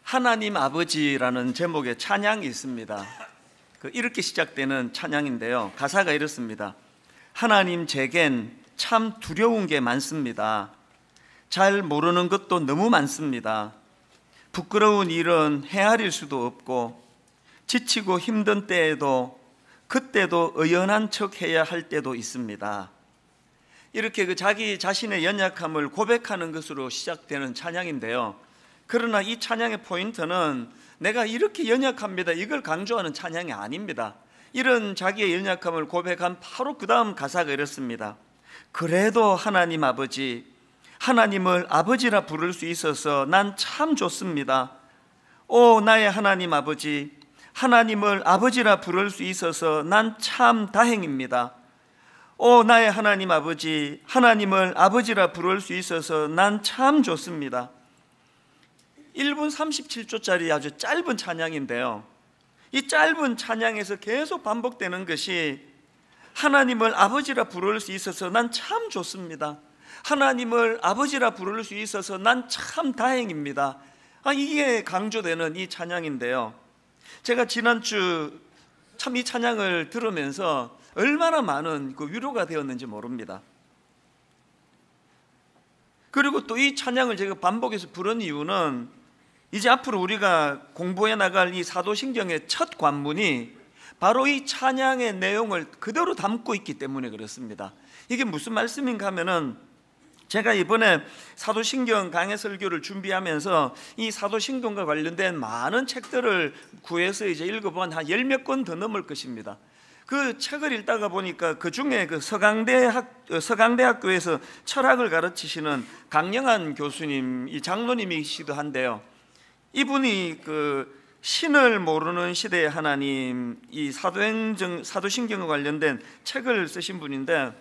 하나님 아버지라는 제목의 찬양이 있습니다. 이렇게 시작되는 찬양인데요, 가사가 이렇습니다. 하나님 제겐 참 두려운 게 많습니다. 잘 모르는 것도 너무 많습니다. 부끄러운 일은 헤아릴 수도 없고, 지치고 힘든 때에도 그때도 의연한 척 해야 할 때도 있습니다. 이렇게 자기 자신의 연약함을 고백하는 것으로 시작되는 찬양인데요, 그러나 이 찬양의 포인트는 내가 이렇게 연약합니다, 이걸 강조하는 찬양이 아닙니다. 이런 자기의 연약함을 고백한 바로 그 다음 가사가 이렇습니다. 그래도 하나님 아버지, 하나님을 아버지라 부를 수 있어서 난 참 좋습니다. 오 나의 하나님 아버지, 하나님을 아버지라 부를 수 있어서 난 참 다행입니다. 오 나의 하나님 아버지, 하나님을 아버지라 부를 수 있어서 난 참 좋습니다. 1분 37초짜리 아주 짧은 찬양인데요, 이 짧은 찬양에서 계속 반복되는 것이 하나님을 아버지라 부를 수 있어서 난 참 좋습니다. 하나님을 아버지라 부를 수 있어서 난 참 다행입니다. 이게 강조되는 이 찬양인데요, 제가 지난주 참 이 찬양을 들으면서 얼마나 많은 위로가 되었는지 모릅니다. 그리고 또 이 찬양을 제가 반복해서 부른 이유는 이제 앞으로 우리가 공부해 나갈 이 사도신경의 첫 관문이 바로 이 찬양의 내용을 그대로 담고 있기 때문에 그렇습니다. 이게 무슨 말씀인가 하면은, 제가 이번에 사도신경 강해 설교를 준비하면서 이 사도신경과 관련된 많은 책들을 구해서 이제 읽어본 한 10몇 권 더 넘을 것입니다. 그 책을 읽다가 보니까 그 중에 서강대학교에서 철학을 가르치시는 강영한 교수님, 이 장로님이시기도 한데요, 이분이 신을 모르는 시대의 하나님, 이 사도신경과 관련된 책을 쓰신 분인데,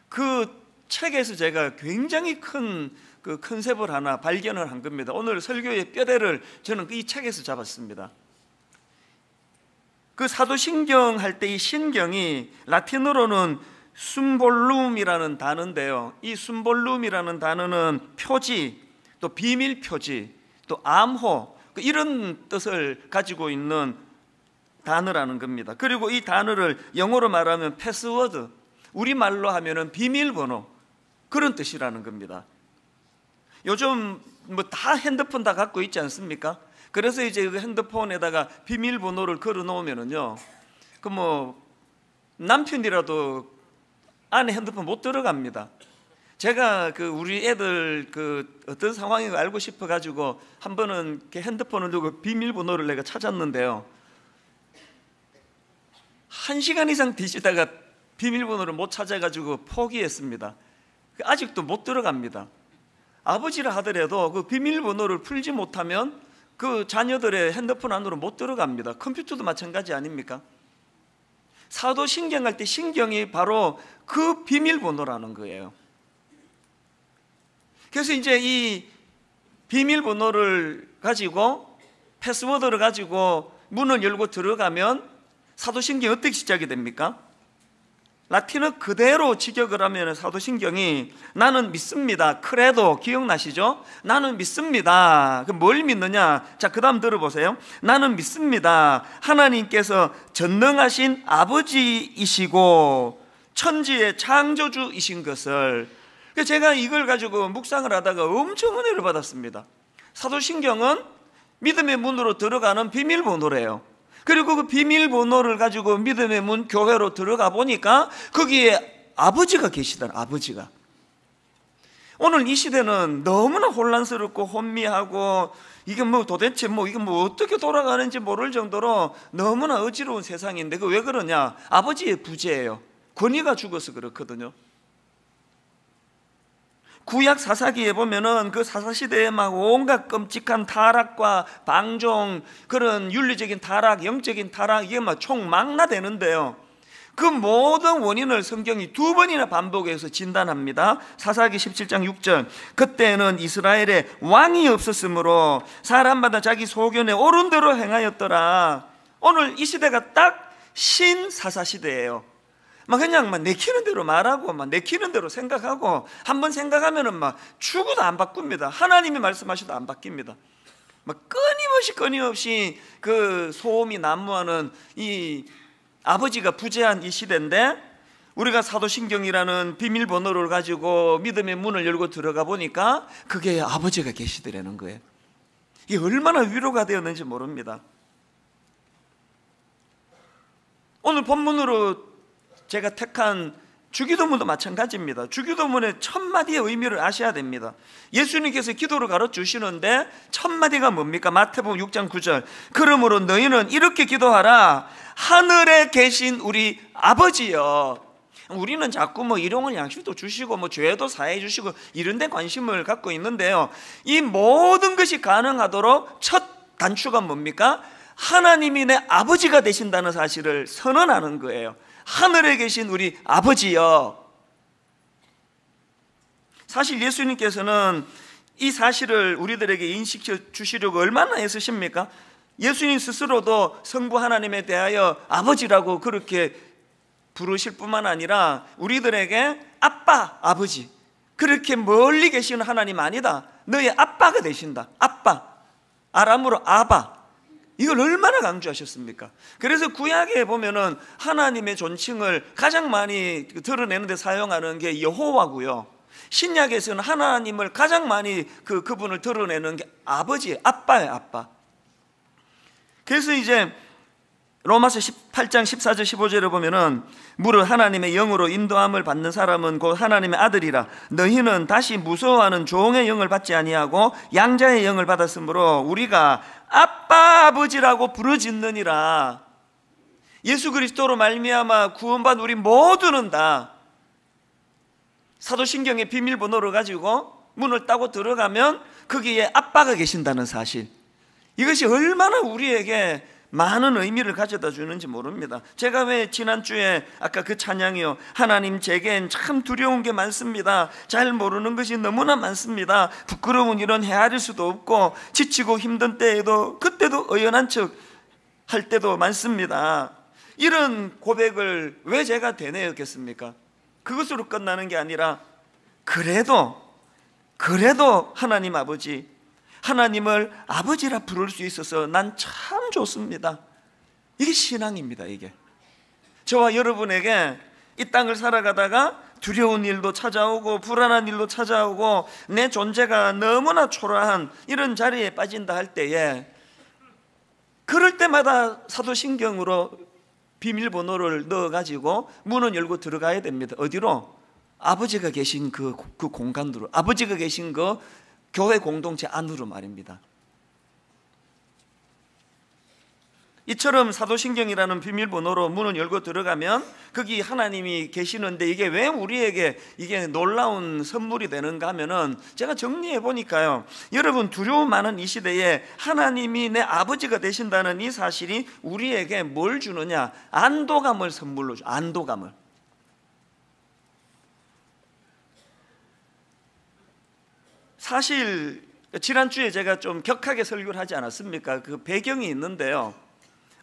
그 책에서 제가 굉장히 큰 컨셉을 하나 발견을 한 겁니다. 오늘 설교의 뼈대를 저는 이 책에서 잡았습니다. 그 사도신경 할 때 이 신경이 라틴어로는 숨볼룸이라는 단어인데요, 이 숨볼룸이라는 단어는 표지, 또 비밀 표지, 또 암호, 이런 뜻을 가지고 있는 단어라는 겁니다. 그리고 이 단어를 영어로 말하면 패스워드, 우리말로 하면은 비밀번호, 그런 뜻이라는 겁니다. 요즘 다 핸드폰 다 갖고 있지 않습니까? 그래서 이제 그 핸드폰에다가 비밀번호를 걸어 놓으면은요, 남편이라도 안에 핸드폰 못 들어갑니다. 제가 우리 애들 어떤 상황인가 알고 싶어 가지고 한 번은 이렇게 핸드폰을 두고 비밀번호를 내가 찾았는데요, 1시간 이상 뒤지다가 비밀번호를 못 찾아가지고 포기했습니다. 아직도 못 들어갑니다. 아버지라 하더라도 그 비밀번호를 풀지 못하면 그 자녀들의 핸드폰 안으로 못 들어갑니다. 컴퓨터도 마찬가지 아닙니까? 사도신경 할 때 신경이 바로 그 비밀번호라는 거예요. 그래서 이제 이 비밀번호를 가지고, 패스워드를 가지고 문을 열고 들어가면 사도신경이 어떻게 시작이 됩니까? 라틴어 그대로 직역을 하면 사도신경이 나는 믿습니다, 크레도 기억나시죠? 나는 믿습니다. 뭘 믿느냐? 자, 그 다음 들어보세요. 나는 믿습니다, 하나님께서 전능하신 아버지이시고 천지의 창조주이신 것을. 제가 이걸 가지고 묵상을 하다가 엄청 은혜를 받았습니다. 사도신경은 믿음의 문으로 들어가는 비밀번호래요. 그리고 그 비밀번호를 가지고 믿음의 문 교회로 들어가 보니까 거기에 아버지가 계시더라. 아버지가. 오늘 이 시대는 너무나 혼란스럽고 혼미하고, 이게 도대체 이게 어떻게 돌아가는지 모를 정도로 너무나 어지러운 세상인데, 그 왜 그러냐? 아버지의 부재예요. 권위가 죽어서 그렇거든요. 구약 사사기에 보면은 그 사사시대에 막 온갖 끔찍한 타락과 방종, 그런 윤리적인 타락, 영적인 타락, 이게 막 총망라되는데요, 그 모든 원인을 성경이 2번이나 반복해서 진단합니다. 사사기 17장 6절, 그때는 이스라엘에 왕이 없었으므로 사람마다 자기 소견에 옳은 대로 행하였더라. 오늘 이 시대가 딱 신사사시대예요. 그냥 내키는 대로 말하고 내키는 대로 생각하고, 한번 생각하면은 죽어도 안 바꿉니다. 하나님이 말씀하셔도 안 바뀝니다. 막 끊임없이 그 소음이 난무하는 이 아버지가 부재한 이 시대인데, 우리가 사도신경이라는 비밀번호를 가지고 믿음의 문을 열고 들어가 보니까 그게 아버지가 계시더라는 거예요. 이게 얼마나 위로가 되었는지 모릅니다. 오늘 본문으로 제가 택한 주기도문도 마찬가지입니다. 주기도문의 첫 마디의 의미를 아셔야 됩니다. 예수님께서 기도를 가르치시는데 첫 마디가 뭡니까? 마태복음 6장 9절. 그러므로 너희는 이렇게 기도하라. 하늘에 계신 우리 아버지여. 우리는 자꾸 뭐 일용할 양식도 주시고 뭐 죄도 사해 주시고 이런 데 관심을 갖고 있는데요, 이 모든 것이 가능하도록 첫 단추가 뭡니까? 하나님이 내 아버지가 되신다는 사실을 선언하는 거예요. 하늘에 계신 우리 아버지여. 사실 예수님께서는 이 사실을 우리들에게 인식해 주시려고 얼마나 애쓰십니까? 예수님 스스로도 성부 하나님에 대하여 아버지라고 그렇게 부르실 뿐만 아니라 우리들에게 아빠, 아버지, 그렇게 멀리 계시는 하나님 아니다, 너의 아빠가 되신다. 아빠, 아람으로 아바, 이걸 얼마나 강조하셨습니까? 그래서 구약에 보면은 하나님의 존칭을 가장 많이 드러내는 데 사용하는 게 여호와고요, 신약에서는 하나님을 가장 많이 그분을 드러내는 게 아버지, 아빠예요, 아빠. 그래서 이제 로마서 18장 14절 15절에 보면은 무릇 하나님의 영으로 인도함을 받는 사람은 곧 하나님의 아들이라. 너희는 다시 무서워하는 종의 영을 받지 아니하고 양자의 영을 받았으므로 우리가 아빠 아버지라고 부르짖느니라. 예수 그리스도로 말미암아 구원받은 우리 모두는 다 사도신경의 비밀번호를 가지고 문을 따고 들어가면 거기에 아빠가 계신다는 사실, 이것이 얼마나 우리에게 많은 의미를 가져다 주는지 모릅니다. 제가 왜 지난주에 아까 그 찬양이요, 하나님 제겐 참 두려운 게 많습니다, 잘 모르는 것이 너무나 많습니다, 부끄러운 일은 헤아릴 수도 없고 지치고 힘든 때에도 그때도 의연한 척 할 때도 많습니다, 이런 고백을 왜 제가 되뇌었겠습니까? 그것으로 끝나는 게 아니라 그래도 하나님 아버지, 하나님을 아버지라 부를 수 있어서 난 참 좋습니다. 이게 신앙입니다. 이게 저와 여러분에게 이 땅을 살아가다가 두려운 일도 찾아오고 불안한 일도 찾아오고 내 존재가 너무나 초라한 이런 자리에 빠진다 할 때에, 그럴 때마다 사도신경으로 비밀번호를 넣어가지고 문을 열고 들어가야 됩니다. 어디로? 아버지가 계신 그 공간으로, 아버지가 계신 그 교회 공동체 안으로 말입니다. 이처럼 사도신경이라는 비밀번호로 문을 열고 들어가면 거기 하나님이 계시는데, 이게 왜 우리에게 이게 놀라운 선물이 되는가 하면은, 제가 정리해 보니까요, 여러분 두려움 많은 이 시대에 하나님이 내 아버지가 되신다는 이 사실이 우리에게 뭘 주느냐? 안도감을 선물로 줘. 안도감을. 사실 지난주에 제가 좀 격하게 설교를 하지 않았습니까? 그 배경이 있는데요,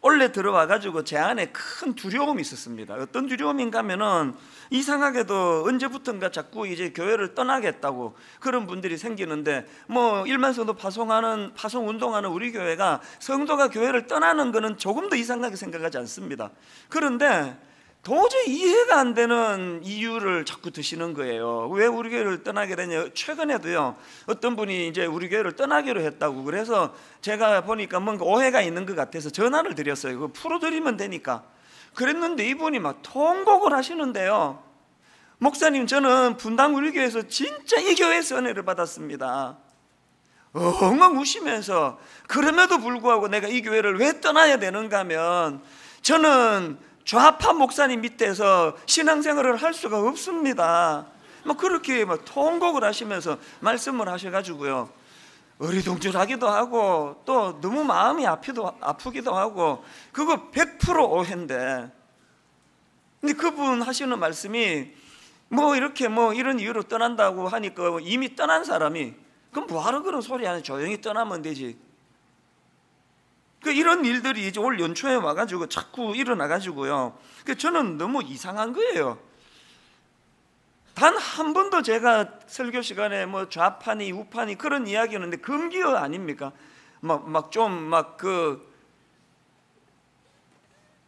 원래 들어와가지고 제 안에 큰 두려움이 있었습니다. 어떤 두려움인가 하면은, 이상하게도 언제부턴가 자꾸 이제 교회를 떠나겠다고 그런 분들이 생기는데, 뭐 일만성도 파송 운동하는 우리 교회가 성도가 교회를 떠나는 거는 조금 더 이상하게 생각하지 않습니다. 그런데 도저히 이해가 안 되는 이유를 자꾸 드시는 거예요. 왜 우리 교회를 떠나게 되냐? 최근에도요, 어떤 분이 이제 우리 교회를 떠나기로 했다고, 그래서 제가 보니까 뭔가 오해가 있는 것 같아서 전화를 드렸어요. 그거 풀어드리면 되니까. 그랬는데 이분이 막 통곡을 하시는데요, 목사님, 저는 분당 우리 교회에서 진짜 이 교회에서 은혜를 받았습니다. 엉엉 우시면서, 그럼에도 불구하고 내가 이 교회를 왜 떠나야 되는가 하면, 저는 좌파 목사님 밑에서 신앙생활을 할 수가 없습니다. 막 그렇게 막 통곡을 하시면서 말씀을 하셔가지고요, 어리둥절하기도 하고 또 너무 마음이 아프기도 하고, 그거 100% 오해인데, 근데 그분 하시는 말씀이 뭐 이렇게 뭐 이런 이유로 떠난다고 하니까, 이미 떠난 사람이 그럼 뭐하러 그런 소리 하냐, 조용히 떠나면 되지. 이런 일들이 이제 올 연초에 와가지고 자꾸 일어나가지고요, 저는 너무 이상한 거예요. 단 한 번도 제가 설교 시간에 뭐 좌파니 우파니 그런 이야기였는데 금기어 아닙니까?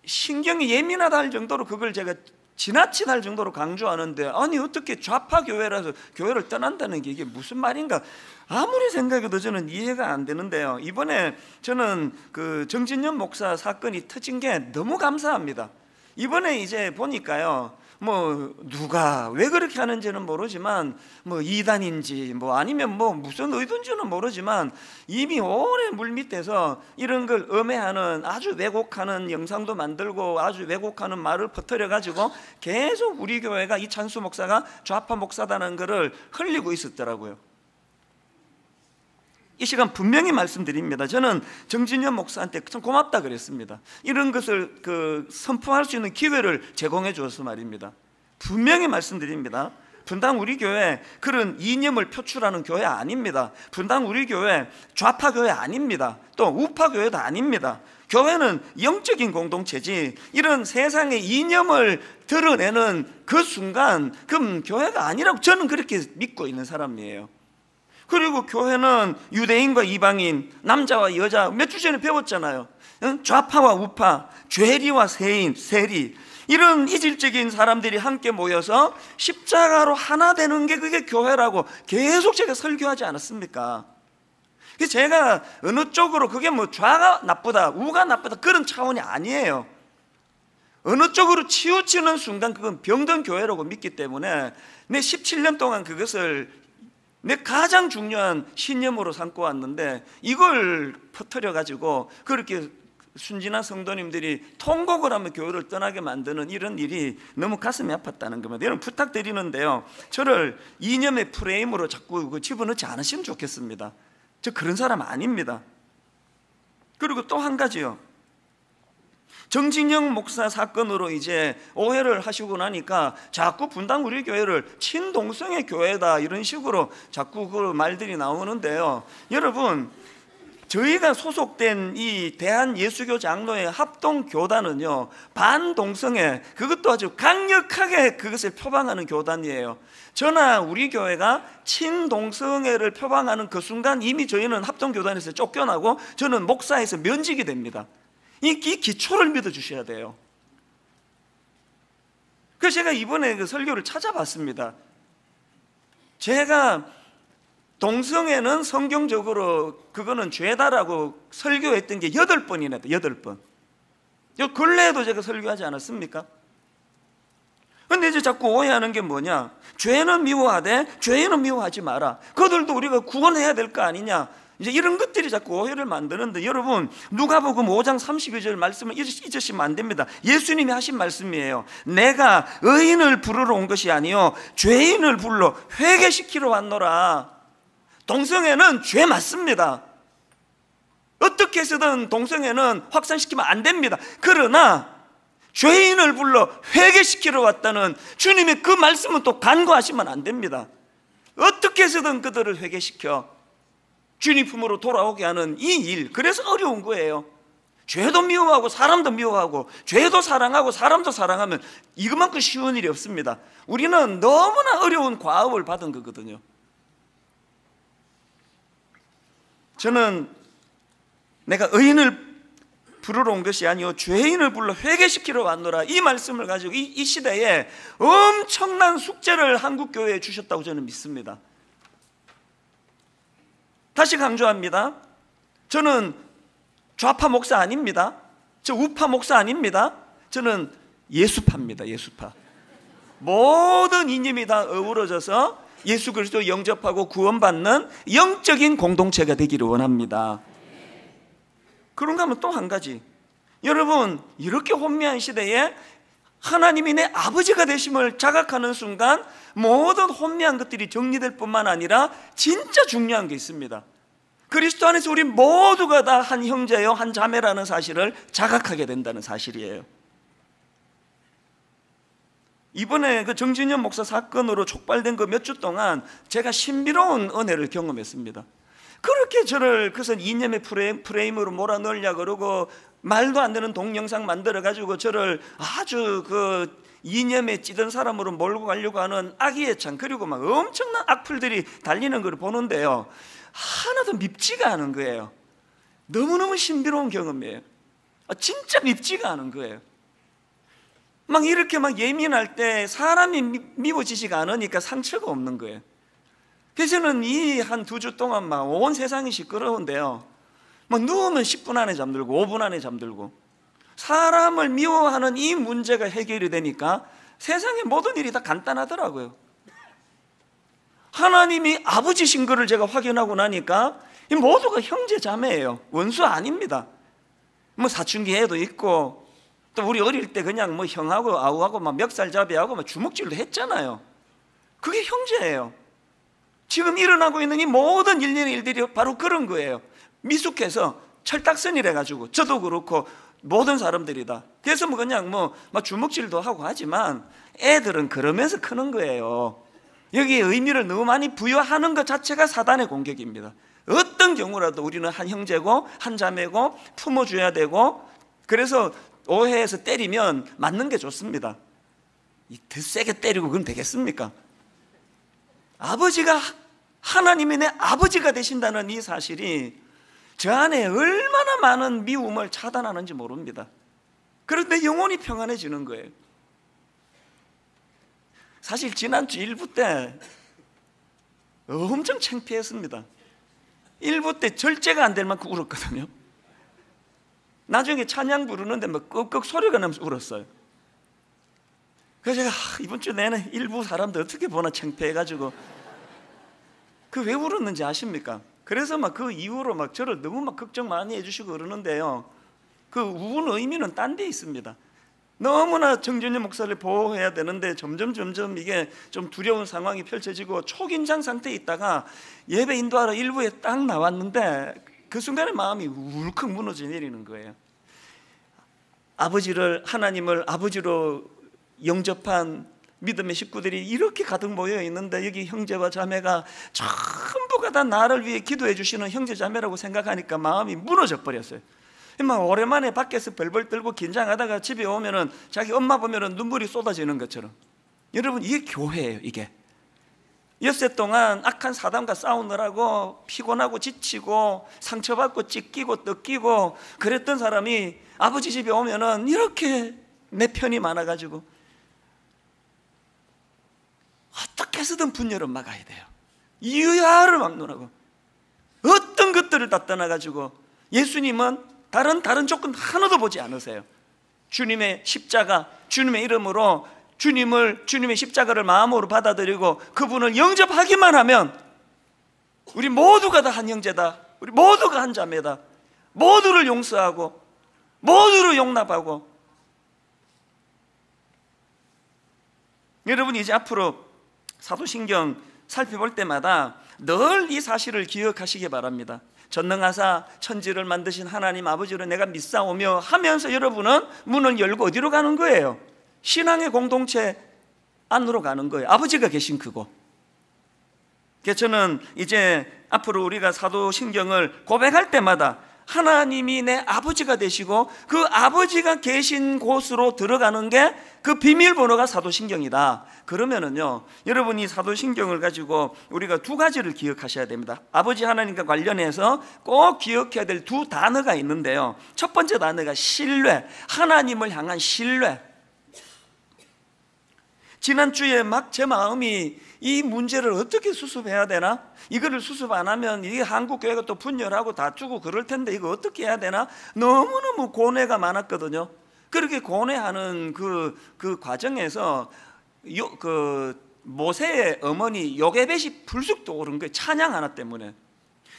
신경이 예민하다 할 정도로 그걸 제가 지나치다 할 정도로 강조하는데, 아니 어떻게 좌파 교회라서 교회를 떠난다는 게 이게 무슨 말인가 아무리 생각해도 저는 이해가 안 되는데요. 이번에 저는 그 정진영 목사 사건이 터진 게 너무 감사합니다. 이번에 이제 보니까요, 누가 왜 그렇게 하는지는 모르지만 이단인지 아니면 무슨 의도인지는 모르지만 이미 오래 물밑에서 이런 걸 음해하는, 아주 왜곡하는 영상도 만들고 아주 왜곡하는 말을 퍼뜨려 가지고 계속 우리 교회가 이찬수 목사가 좌파 목사다는 것을 흘리고 있었더라고요. 이 시간 분명히 말씀드립니다. 저는 정진영 목사한테 참 고맙다 그랬습니다. 이런 것을 선포할 수 있는 기회를 제공해 주어서 말입니다. 분명히 말씀드립니다. 분당 우리 교회 그런 이념을 표출하는 교회 아닙니다. 분당 우리 교회 좌파 교회 아닙니다. 또 우파 교회도 아닙니다. 교회는 영적인 공동체지, 이런 세상의 이념을 드러내는 그 순간 그럼 교회가 아니라고 저는 그렇게 믿고 있는 사람이에요. 그리고 교회는 유대인과 이방인, 남자와 여자, 몇 주 전에 배웠잖아요. 좌파와 우파, 죄리와 세리, 이런 이질적인 사람들이 함께 모여서 십자가로 하나 되는 게 그게 교회라고 계속 제가 설교하지 않았습니까? 제가 어느 쪽으로 그게 좌가 나쁘다, 우가 나쁘다 그런 차원이 아니에요. 어느 쪽으로 치우치는 순간 그건 병든 교회라고 믿기 때문에 내 17년 동안 그것을 내 가장 중요한 신념으로 삼고 왔는데, 이걸 퍼뜨려 가지고 그렇게 순진한 성도님들이 통곡을 하며 교회를 떠나게 만드는 이런 일이 너무 가슴이 아팠다는 겁니다. 여러분 부탁드리는데요, 저를 이념의 프레임으로 자꾸 집어넣지 않으시면 좋겠습니다. 저 그런 사람 아닙니다. 그리고 또 한 가지요, 정진영 목사 사건으로 이제 오해를 하시고 나니까 자꾸 분당 우리 교회를 친동성의 교회다 이런 식으로 자꾸 그 말들이 나오는데요. 여러분, 저희가 소속된 이 대한예수교 장로회 합동교단은요, 반동성애, 그것도 아주 강력하게 그것을 표방하는 교단이에요. 저나 우리 교회가 친동성애를 표방하는 그 순간 이미 저희는 합동교단에서 쫓겨나고 저는 목사에서 면직이 됩니다. 이 기초를 믿어주셔야 돼요. 그래서 제가 이번에 그 설교를 찾아봤습니다. 제가 동성애는 성경적으로 그거는 죄다라고 설교했던 게 8번이나 돼요. 8번. 요 근래에도 제가 설교하지 않았습니까? 근데 이제 자꾸 오해하는 게 뭐냐, 죄는 미워하되 죄인은 미워하지 마라, 그들도 우리가 구원해야 될 거 아니냐, 이제 이런 것들이 자꾸 오해를 만드는데, 여러분 누가복음 5장 32절 말씀을 잊으시면 안 됩니다. 예수님이 하신 말씀이에요. 내가 의인을 부르러 온 것이 아니요 죄인을 불러 회개시키러 왔노라. 동성애는 죄 맞습니다. 어떻게 해서든 동성애는 확산시키면 안 됩니다. 그러나 죄인을 불러 회개시키러 왔다는 주님의 그 말씀은 또 간과하시면 안 됩니다. 어떻게 해서든 그들을 회개시켜 주님 품으로 돌아오게 하는 이 일, 그래서 어려운 거예요. 죄도 미워하고 사람도 미워하고 죄도 사랑하고 사람도 사랑하면 이것만큼 쉬운 일이 없습니다. 우리는 너무나 어려운 과업을 받은 거거든요. 저는 내가 의인을 부르러 온 것이 아니요 죄인을 불러 회개시키러 왔노라, 이 말씀을 가지고 이 시대에 엄청난 숙제를 한국교회에 주셨다고 저는 믿습니다. 다시 강조합니다. 저는 좌파 목사 아닙니다. 저 우파 목사 아닙니다. 저는 예수파입니다. 예수파. 모든 이념이 다 어우러져서 예수 그리스도 영접하고 구원받는 영적인 공동체가 되기를 원합니다. 그런가 하면 또 한 가지, 여러분 이렇게 혼미한 시대에 하나님이 내 아버지가 되심을 자각하는 순간 모든 혼미한 것들이 정리될 뿐만 아니라 진짜 중요한 게 있습니다. 그리스도 안에서 우리 모두가 다 한 형제요 한 자매라는 사실을 자각하게 된다는 사실이에요. 이번에 그 정진영 목사 사건으로 촉발된 그 몇 주 동안 제가 신비로운 은혜를 경험했습니다. 그렇게 저를 그것은 이념의 프레임으로 몰아넣으려고 그러고 말도 안 되는 동영상 만들어가지고 저를 아주 그 이념에 찌든 사람으로 몰고 가려고 하는 악의의 창, 그리고 막 엄청난 악플들이 달리는 걸 보는데요, 하나도 밉지가 않은 거예요. 너무너무 신비로운 경험이에요. 진짜 밉지가 않은 거예요. 막 이렇게 막 예민할 때 사람이 미워지지가 않으니까 상처가 없는 거예요. 그래서 저는 이 한 2주 동안 막 온 세상이 시끄러운데요, 막 누우면 10분 안에 잠들고 5분 안에 잠들고, 사람을 미워하는 이 문제가 해결이 되니까 세상의 모든 일이 다 간단하더라고요. 하나님이 아버지신 것을 제가 확인하고 나니까 이 모두가 형제 자매예요. 원수 아닙니다. 뭐 사춘기애도 있고, 또 우리 어릴 때 그냥 뭐 형하고 아우하고 막 멱살잡이하고 막 주먹질도 했잖아요. 그게 형제예요. 지금 일어나고 있는 이 모든 일련의 일들이 바로 그런 거예요. 미숙해서 철딱선이래 가지고 저도 그렇고 모든 사람들이 다. 그래서 뭐 그냥 뭐 주먹질도 하고 하지만 애들은 그러면서 크는 거예요. 여기에 의미를 너무 많이 부여하는 것 자체가 사단의 공격입니다. 어떤 경우라도 우리는 한 형제고 한 자매고 품어줘야 되고, 그래서 오해해서 때리면 맞는 게 좋습니다. 더 세게 때리고 그럼 되겠습니까? 아버지가, 하나님이 내 아버지가 되신다는 이 사실이 저 안에 얼마나 많은 미움을 차단하는지 모릅니다. 그런데 영혼이 평안해지는 거예요. 사실 지난주 1부 때 엄청 창피했습니다. 1부 때 절제가 안 될 만큼 울었거든요. 나중에 찬양 부르는데 막 꺽꺽 소리가 나면서 울었어요. 그래서 제가 이번 주 내내 1부 사람들 어떻게 보나 창피해가지고, 그 왜 울었는지 아십니까? 그래서 막 그 이후로 막 저를 너무 막 걱정 많이 해주시고 그러는데요, 그 우는 의미는 딴 데 있습니다. 너무나 정준영 목사를 보호해야 되는데 점점 이게 좀 두려운 상황이 펼쳐지고 초긴장 상태에 있다가 예배 인도하러 일부에 딱 나왔는데 그 순간에 마음이 울컥 무너져 내리는 거예요. 아버지를, 하나님을 아버지로 영접한 믿음의 식구들이 이렇게 가득 모여 있는데 여기 형제와 자매가 전부가 다 나를 위해 기도해 주시는 형제 자매라고 생각하니까 마음이 무너져 버렸어요. 막 오랜만에 밖에서 벌벌 떨고 긴장하다가 집에 오면은 자기 엄마 보면은 눈물이 쏟아지는 것처럼. 여러분, 이게 교회예요. 이게 엿새 동안 악한 사단과 싸우느라고 피곤하고 지치고 상처받고 찢기고 뜯기고 그랬던 사람이 아버지 집에 오면은 이렇게 내 편이 많아가지고 어떻게 해서든 분열을 막아야 돼요. 이유야를 막론하고 어떤 것들을 다 떠나가지고 예수님은 다른 조건 하나도 보지 않으세요. 주님의 십자가, 주님의 이름으로 주님의 십자가를 마음으로 받아들이고 그분을 영접하기만 하면 우리 모두가 다 한 형제다, 우리 모두가 한 자매다, 모두를 용서하고 모두를 용납하고. 여러분, 이제 앞으로 사도신경 살펴볼 때마다 늘 이 사실을 기억하시기 바랍니다. 전능하사 천지를 만드신 하나님 아버지를 내가 믿사오며 하면서 여러분은 문을 열고 어디로 가는 거예요? 신앙의 공동체 안으로 가는 거예요. 아버지가 계신 그곳. 그래서 저는 이제 앞으로 우리가 사도신경을 고백할 때마다 하나님이 내 아버지가 되시고 그 아버지가 계신 곳으로 들어가는 게 그 비밀번호가 사도신경이다. 그러면은요, 여러분이 사도신경을 가지고 우리가 2가지를 기억하셔야 됩니다. 아버지 하나님과 관련해서 꼭 기억해야 될 2 단어가 있는데요, 첫 번째 단어가 신뢰, 하나님을 향한 신뢰. 지난주에 막 제 마음이 이 문제를 어떻게 수습해야 되나? 이거를 수습 안 하면 이게 한국교회가 또 분열하고 다투고 그럴 텐데 이거 어떻게 해야 되나? 너무너무 고뇌가 많았거든요. 그렇게 고뇌하는 그 과정에서 모세의 어머니 요게벳이 불쑥 떠오른 거예요. 찬양 하나 때문에.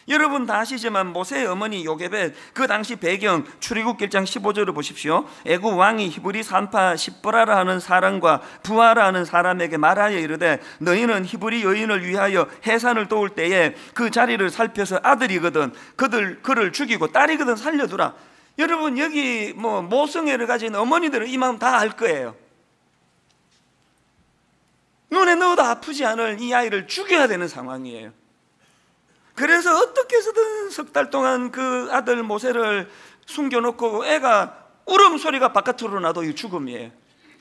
여러분 다 아시지만 모세의 어머니 요게벳, 그 당시 배경 출애굽 1장 15절을 보십시오. 애굽 왕이 히브리 산파 십보라라 하는 사람과 부하라 하는 사람에게 말하여 이르되 너희는 히브리 여인을 위하여 해산을 도울 때에 그 자리를 살펴서 아들이거든 그를 죽이고 딸이거든 살려두라. 여러분, 여기 모성애를 가진 어머니들은 이 마음 다 알 거예요. 눈에 넣어도 아프지 않을 이 아이를 죽여야 되는 상황이에요. 그래서 어떻게 해서든 3달 동안 그 아들 모세를 숨겨놓고 애가 울음소리가 바깥으로 나도 이 죽음이에요.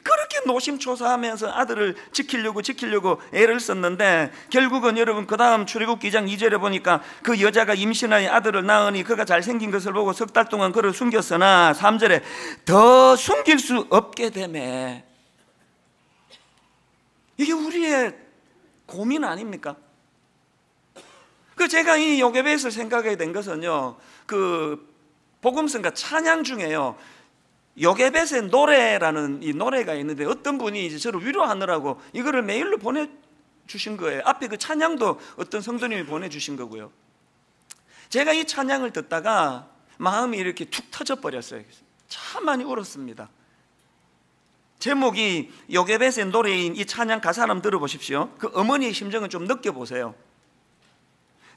그렇게 그렇게 노심초사하면서 아들을 지키려고 애를 썼는데, 결국은 여러분 그 다음 출애굽기 2장 2절에 보니까 그 여자가 임신하여 아들을 낳으니 그가 잘생긴 것을 보고 석 달 동안 그를 숨겼으나 3절에 더 숨길 수 없게 되매. 이게 우리의 고민 아닙니까? 제가 이 요게벳을 생각하게 된 것은요, 복음성과 찬양 중에요, 요게벳의 노래라는 이 노래가 있는데, 어떤 분이 이제 저를 위로하느라고 이거를 메일로 보내주신 거예요. 앞에 그 찬양도 어떤 성도님이 보내주신 거고요. 제가 이 찬양을 듣다가 마음이 이렇게 툭 터져버렸어요. 참 많이 울었습니다. 제목이 요게벳의 노래인 이 찬양 가사 한번 들어보십시오. 그 어머니의 심정을 좀 느껴보세요.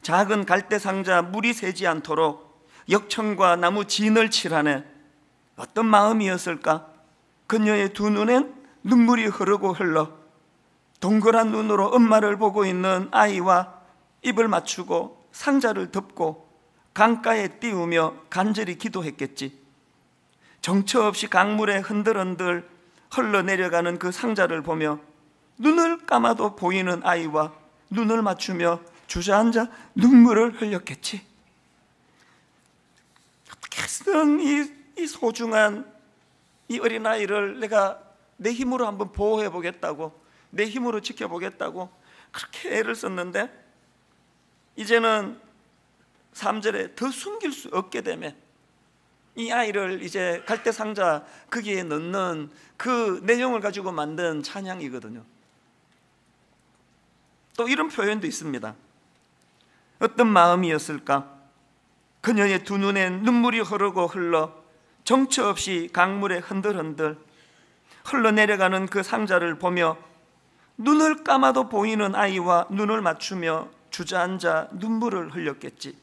작은 갈대 상자 물이 새지 않도록 역청과 나무 진을 칠하네. 어떤 마음이었을까? 그녀의 두 눈엔 눈물이 흐르고 흘러 동그란 눈으로 엄마를 보고 있는 아이와 입을 맞추고 상자를 덮고 강가에 띄우며 간절히 기도했겠지. 정처 없이 강물에 흔들흔들 흘러내려가는 그 상자를 보며 눈을 감아도 보이는 아이와 눈을 맞추며 주저앉아 눈물을 흘렸겠지. 어떻게든 이 소중한 이 어린아이를 내가 내 힘으로 한번 보호해 보겠다고, 내 힘으로 지켜보겠다고 그렇게 애를 썼는데, 이제는 3절에 더 숨길 수 없게 되면 이 아이를 이제 갈대상자 거기에 넣는 그 내용을 가지고 만든 찬양이거든요. 또 이런 표현도 있습니다. 어떤 마음이었을까? 그녀의 두 눈엔 눈물이 흐르고 흘러 정처 없이 강물에 흔들흔들 흘러내려가는 그 상자를 보며 눈을 감아도 보이는 아이와 눈을 맞추며 주저앉아 눈물을 흘렸겠지.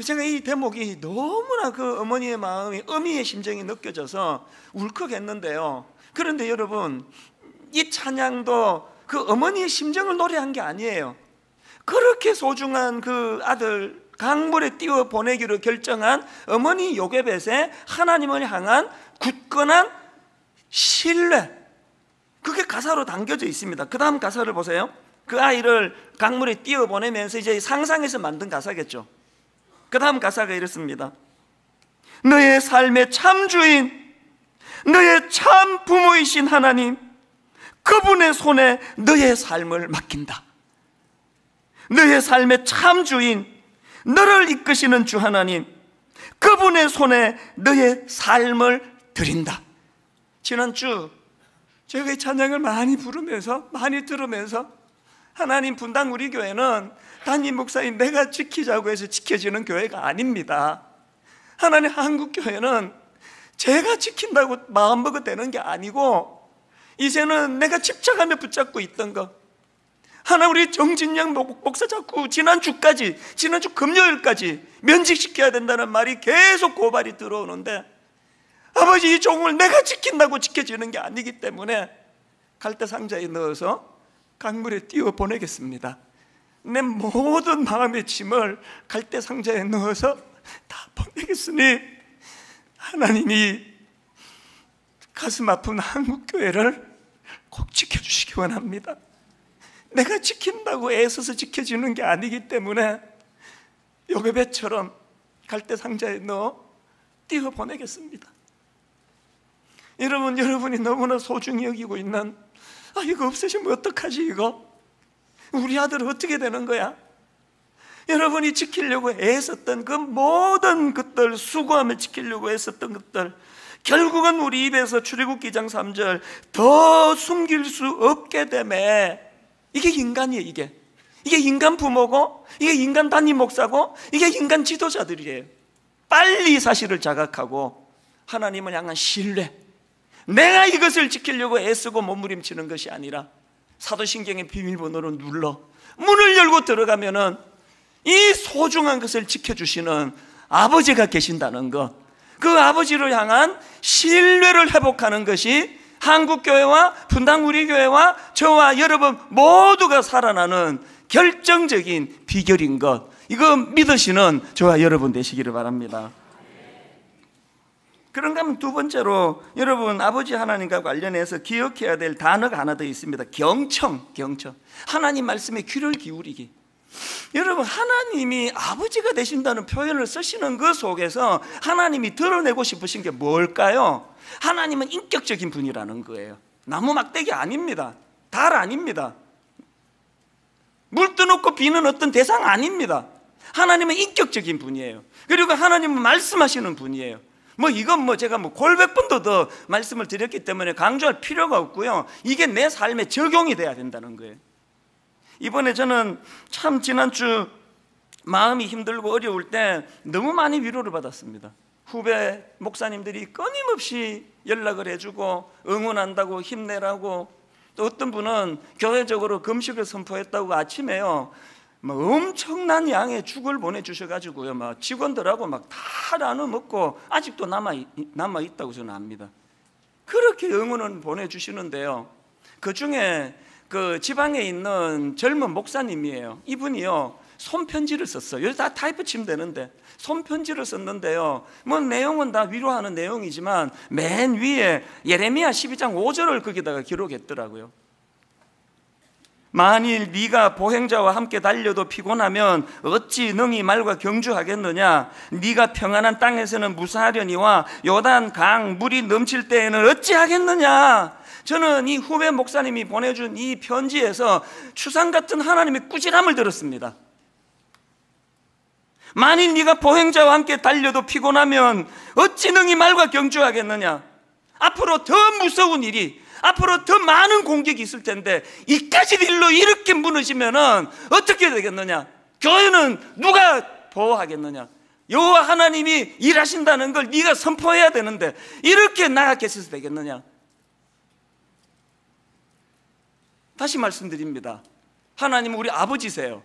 제가 이 대목이 너무나 그 어머니의 마음이, 어미의 심정이 느껴져서 울컥했는데요. 그런데 여러분, 이 찬양도 그 어머니의 심정을 노래한 게 아니에요. 그렇게 소중한 그 아들 강물에 띄워 보내기로 결정한 어머니 요게벳의 하나님을 향한 굳건한 신뢰, 그게 가사로 담겨져 있습니다. 그 다음 가사를 보세요. 그 아이를 강물에 띄워 보내면서 이제 상상해서 만든 가사겠죠. 그 다음 가사가 이렇습니다. 너의 삶의 참 주인, 너의 참 부모이신 하나님, 그분의 손에 너의 삶을 맡긴다. 너의 삶의 참 주인, 너를 이끄시는 주 하나님, 그분의 손에 너의 삶을 드린다. 지난주 제가 이 찬양을 많이 부르면서, 많이 들으면서, 하나님, 분당 우리 교회는 담임 목사인 내가 지키자고 해서 지켜지는 교회가 아닙니다. 하나님, 한국교회는 제가 지킨다고 마음먹어 되는 게 아니고, 이제는 내가 집착하며 붙잡고 있던 거, 하나 우리 정진영 목사 자꾸 지난주 금요일까지 면직시켜야 된다는 말이 계속 고발이 들어오는데, 아버지, 이 종을 내가 지킨다고 지켜지는 게 아니기 때문에 갈대상자에 넣어서 강물에 띄워 보내겠습니다. 내 모든 마음의 짐을 갈대상자에 넣어서 다 보내겠으니 하나님이 가슴 아픈 한국교회를 꼭 지켜주시기 원합니다. 내가 지킨다고 애써서 지켜지는 게 아니기 때문에 요게벳처럼 갈대상자에 넣어 띄워 보내겠습니다. 여러분이 너무나 소중히 여기고 있는, 이거 없으시면 어떡하지, 이거? 우리 아들은 어떻게 되는 거야? 여러분이 지키려고 애썼던 그 모든 것들, 수고하며 지키려고 애썼던 것들, 결국은 우리 입에서 출애굽기 2장 3절 더 숨길 수 없게 되매. 이게 인간이에요. 이게 인간 부모고, 이게 인간 담임 목사고, 이게 인간 지도자들이에요. 빨리 사실을 자각하고 하나님을 향한 신뢰, 내가 이것을 지키려고 애쓰고 몸부림치는 것이 아니라 사도신경의 비밀번호를 눌러 문을 열고 들어가면은 이 소중한 것을 지켜주시는 아버지가 계신다는 것, 그 아버지를 향한 신뢰를 회복하는 것이 한국교회와 분당 우리 교회와 저와 여러분 모두가 살아나는 결정적인 비결인 것, 이거 믿으시는 저와 여러분 되시기를 바랍니다. 그런가 하면 두 번째로 여러분 아버지 하나님과 관련해서 기억해야 될 단어가 하나 더 있습니다. 경청. 하나님 말씀에 귀를 기울이기. 여러분 하나님이 아버지가 되신다는 표현을 쓰시는 그 속에서 하나님이 드러내고 싶으신 게 뭘까요? 하나님은 인격적인 분이라는 거예요. 나무 막대기 아닙니다. 달 아닙니다. 물 떠놓고 비는 어떤 대상 아닙니다. 하나님은 인격적인 분이에요. 그리고 하나님은 말씀하시는 분이에요. 이건 제가 골백 번도 더 말씀을 드렸기 때문에 강조할 필요가 없고요. 이게 내 삶에 적용이 돼야 된다는 거예요. 이번에 저는 참 지난주 마음이 힘들고 어려울 때 너무 많이 위로를 받았습니다. 후배 목사님들이 끊임없이 연락을 해주고 응원한다고 힘내라고, 또 어떤 분은 교회적으로 금식을 선포했다고 아침에요 엄청난 양의 죽을 보내주셔가지고요 직원들하고 다 나눠 먹고 아직도 남아있다고 저는 압니다. 그렇게 응원을 보내주시는데요, 그 중에 그 지방에 있는 젊은 목사님이에요. 이분이요 손편지를 썼어요. 여기 다 타이프 치면 되는데 손편지를 썼는데요, 내용은 다 위로하는 내용이지만 맨 위에 예레미야 12장 5절을 거기다가 기록했더라고요. 만일 네가 보행자와 함께 달려도 피곤하면 어찌 능히 말과 경주하겠느냐? 네가 평안한 땅에서는 무사하려니와 요단 강 물이 넘칠 때에는 어찌하겠느냐? 저는 이 후배 목사님이 보내준 이 편지에서 추상 같은 하나님의 꾸지람을 들었습니다. 만일 네가 보행자와 함께 달려도 피곤하면 어찌 능히 말과 경주하겠느냐? 앞으로 더 무서운 일이, 앞으로 더 많은 공격이 있을 텐데 이까지 일로 이렇게 무너지면은 어떻게 되겠느냐? 교회는 누가 보호하겠느냐? 여호와 하나님이 일하신다는 걸 네가 선포해야 되는데 이렇게 나약해서 되겠느냐? 다시 말씀드립니다. 하나님은 우리 아버지세요.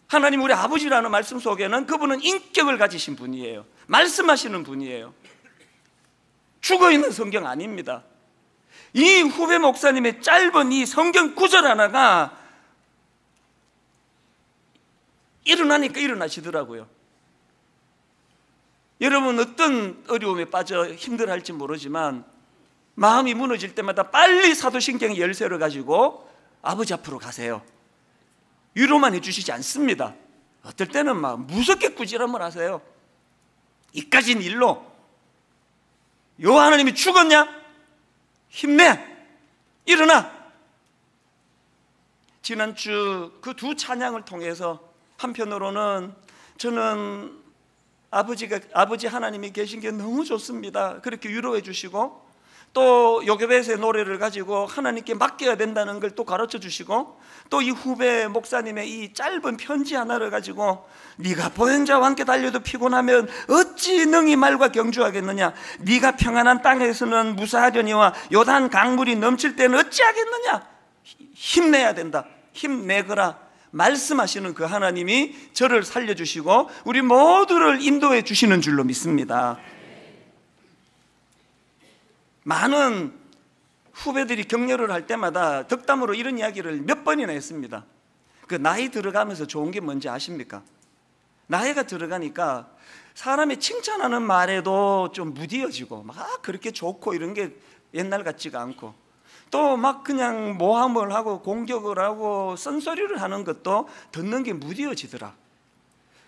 하나님 우리 아버지라는 말씀 속에는 그분은 인격을 가지신 분이에요. 말씀하시는 분이에요. 죽어있는 성경 아닙니다. 이 후배 목사님의 짧은 이 성경 구절 하나가 일어나니까 일어나시더라고요. 여러분 어떤 어려움에 빠져 힘들어할지 모르지만 마음이 무너질 때마다 빨리 사도신경의 열쇠를 가지고 아버지 앞으로 가세요. 위로만 해주시지 않습니다. 어떨 때는 무섭게 꾸지람을 하세요. 이까진 일로 여호와 하나님이 죽었냐? 힘내! 일어나! 지난주 그 두 찬양을 통해서 한편으로는 저는 아버지 하나님이 계신 게 너무 좋습니다. 그렇게 위로해 주시고, 또 요괴벳의 노래를 가지고 하나님께 맡겨야 된다는 걸 또 가르쳐 주시고, 또 이 후배 목사님의 이 짧은 편지 하나를 가지고 네가 보행자와 함께 달려도 피곤하면 어찌 능히 말과 경주하겠느냐? 네가 평안한 땅에서는 무사하려니와 요단 강물이 넘칠 때는 어찌하겠느냐? 힘내야 된다. 힘내거라. 말씀하시는 그 하나님이 저를 살려주시고 우리 모두를 인도해 주시는 줄로 믿습니다. 많은 후배들이 격려를 할 때마다 덕담으로 이런 이야기를 몇 번이나 했습니다. 그 나이 들어가면서 좋은 게 뭔지 아십니까? 나이가 들어가니까 사람이 칭찬하는 말에도 좀 무디어지고 막 그렇게 좋고 이런 게 옛날 같지가 않고, 또 막 그냥 모함을 하고 공격을 하고 쓴소리를 하는 것도 듣는 게 무디어지더라.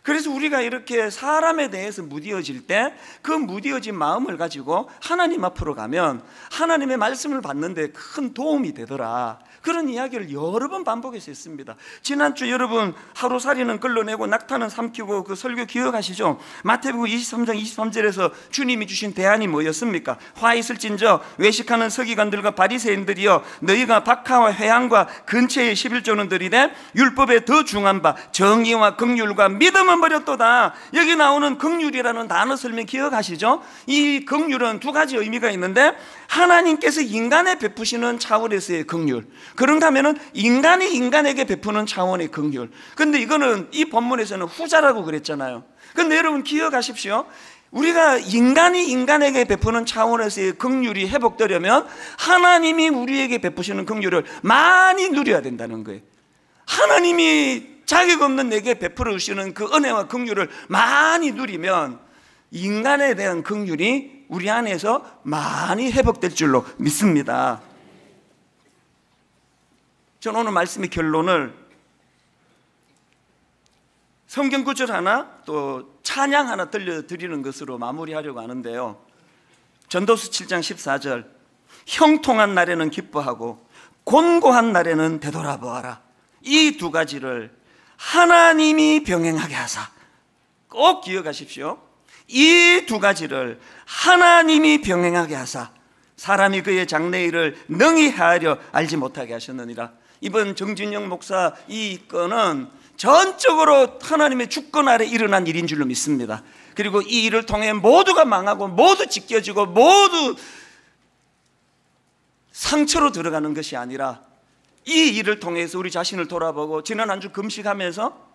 그래서 우리가 이렇게 사람에 대해서 무디어질 때 그 무디어진 마음을 가지고 하나님 앞으로 가면 하나님의 말씀을 받는데 큰 도움이 되더라. 그런 이야기를 여러 번 반복해서 했습니다. 지난주 여러분 하루살이는 끌러내고 낙타는 삼키고 그 설교 기억하시죠? 마태복음 23장 23절에서 주님이 주신 대안이 뭐였습니까? 화 있을진저 외식하는 서기관들과 바리새인들이여, 너희가 박하와 회향과 근처의 11조는 들이되 율법에 더 중한 바 정의와 긍휼과 믿음은 버렸도다. 여기 나오는 긍휼이라는 단어 설명 기억하시죠? 이 긍휼은 두 가지 의미가 있는데, 하나님께서 인간에 베푸시는 차원에서의 긍휼, 그런가 하면은 인간이 인간에게 베푸는 차원의 긍휼. 근데 이거는 이 본문에서는 후자라고 그랬잖아요. 근데 여러분 기억하십시오. 우리가 인간이 인간에게 베푸는 차원에서의 긍휼이 회복되려면 하나님이 우리에게 베푸시는 긍휼을 많이 누려야 된다는 거예요. 하나님이 자격 없는 내게 베풀어 주시는 그 은혜와 긍휼을 많이 누리면 인간에 대한 긍휼이 우리 안에서 많이 회복될 줄로 믿습니다. 저는 오늘 말씀의 결론을 성경 구절 하나 또 찬양 하나 들려드리는 것으로 마무리하려고 하는데요. 전도서 7장 14절, 형통한 날에는 기뻐하고 곤고한 날에는 되돌아보아라. 이 두 가지를 하나님이 병행하게 하사. 꼭 기억하십시오. 이 두 가지를 하나님이 병행하게 하사 사람이 그의 장래일을 능히 헤아려 알지 못하게 하셨느니라. 이번 정진영 목사 이 건은 전적으로 하나님의 주권 아래 일어난 일인 줄로 믿습니다. 그리고 이 일을 통해 모두가 망하고 모두 찢겨지고 모두 상처로 들어가는 것이 아니라 이 일을 통해서 우리 자신을 돌아보고 지난 한 주 금식하면서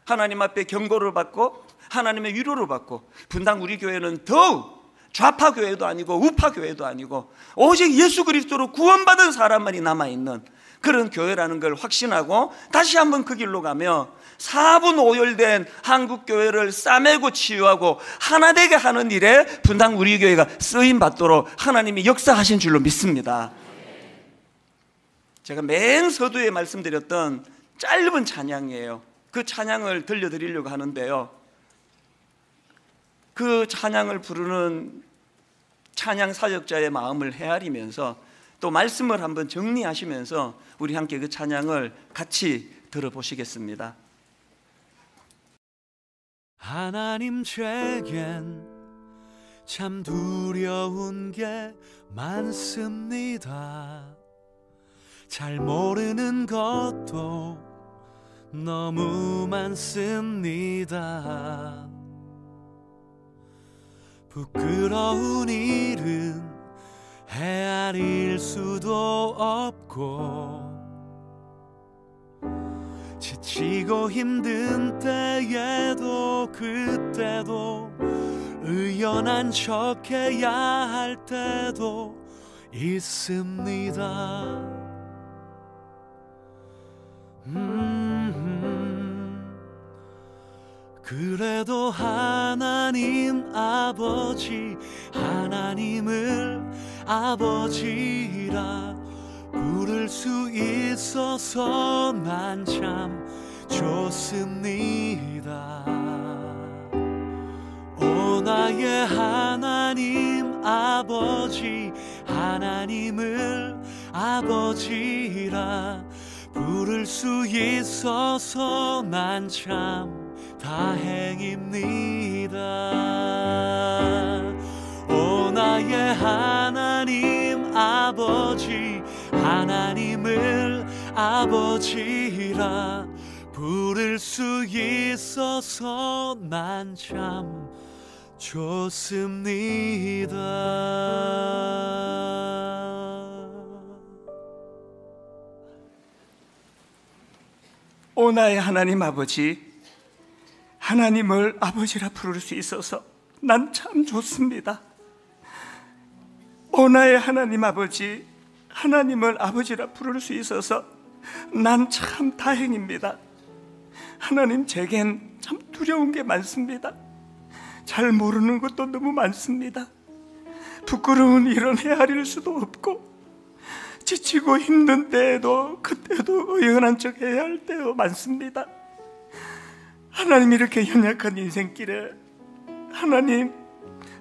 하나님 앞에 경고를 받고 하나님의 위로를 받고 분당 우리 교회는 더욱 좌파 교회도 아니고 우파 교회도 아니고 오직 예수 그리스도로 구원받은 사람만이 남아있는 그런 교회라는 걸 확신하고 다시 한번 그 길로 가며 사분 오열된 한국 교회를 싸매고 치유하고 하나 되게 하는 일에 분당 우리 교회가 쓰임 받도록 하나님이 역사하신 줄로 믿습니다. 제가 맨 서두에 말씀드렸던 짧은 찬양이에요. 그 찬양을 들려드리려고 하는데요, 그 찬양을 부르는 찬양 사역자의 마음을 헤아리면서 또 말씀을 한번 정리하시면서 우리 함께 그 찬양을 같이 들어보시겠습니다. 하나님 제겐 참 두려운 게 많습니다. 잘 모르는 것도 너무 많습니다. 부끄러운 일은 헤아릴 수도 없고 지치고 힘든 때에도 그때도 의연한 척해야 할 때도 있습니다. 그래도 하나님 아버지, 하나님을 아버지라 부를 수 있어서 난 참 좋습니다. 오 나의 하나님 아버지, 하나님을 아버지라 부를 수 있어서 난 참 다행입니다. 오 나의 하나님 아버지, 하나님을 아버지라 부를 수 있어서 난 참 좋습니다. 오 나의 하나님 아버지, 하나님을 아버지라 부를 수 있어서 난 참 좋습니다. 오 나의 하나님 아버지, 하나님을 아버지라 부를 수 있어서 난 참 다행입니다. 하나님 제겐 참 두려운 게 많습니다. 잘 모르는 것도 너무 많습니다. 부끄러운 일은 헤아릴 수도 없고 지치고 힘든 때에도 그때도 의연한 척 해야 할 때도 많습니다. 하나님 이렇게 연약한 인생길에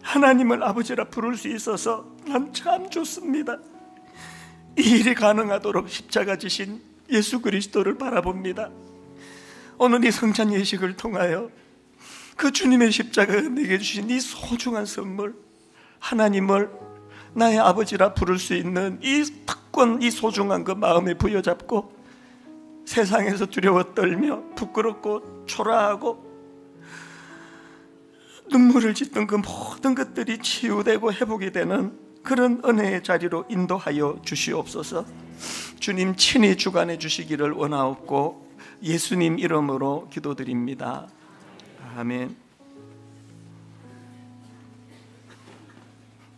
하나님을 아버지라 부를 수 있어서 난 참 좋습니다. 이 일이 가능하도록 십자가 지신 예수 그리스도를 바라봅니다. 오늘 이 성찬 예식을 통하여 그 주님의 십자가가 내게 주신 이 소중한 선물, 하나님을 나의 아버지라 부를 수 있는 이 특권, 이 소중한 그 마음에 부여잡고 세상에서 두려워 떨며 부끄럽고 초라하고 눈물을 짓던 그 모든 것들이 치유되고 회복이 되는 그런 은혜의 자리로 인도하여 주시옵소서. 주님 친히 주관해 주시기를 원하옵고 예수님 이름으로 기도드립니다. 아멘.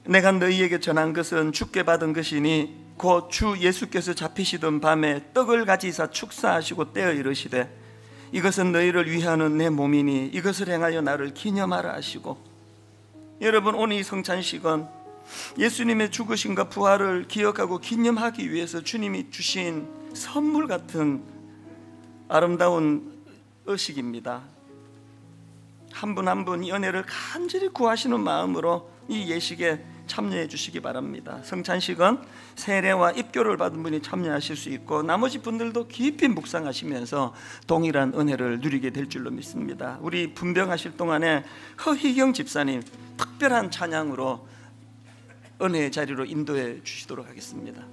내가 너희에게 전한 것은 주께 받은 것이니 곧 주 예수께서 잡히시던 밤에 떡을 가지사 축사하시고 떼어 이르시되 이것은 너희를 위하는 내 몸이니 이것을 행하여 나를 기념하라 하시고 여러분, 오늘 이 성찬식은 예수님의 죽으심과 부활을 기억하고 기념하기 위해서 주님이 주신 선물 같은 아름다운 의식입니다. 한 분 한 분 이 은혜를 간절히 구하시는 마음으로 이 예식에 참여해 주시기 바랍니다. 성찬식은 세례와 입교를 받은 분이 참여하실 수 있고 나머지 분들도 깊이 묵상하시면서 동일한 은혜를 누리게 될 줄로 믿습니다. 우리 분병하실 동안에 허희경 집사님 특별한 찬양으로 은혜의 자리로 인도해 주시도록 하겠습니다.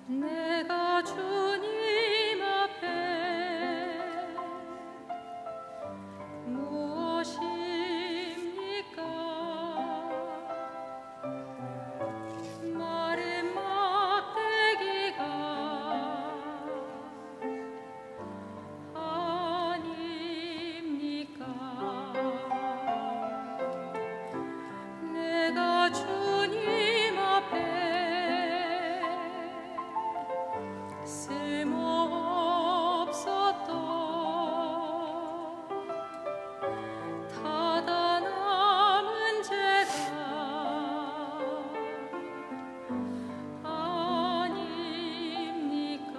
내가 주님 앞에 무엇입니까? 마른 막대기가 아닙니까? 내가 주님 앞에 쓸모없었던 타다 남은 죄가 아닙니까?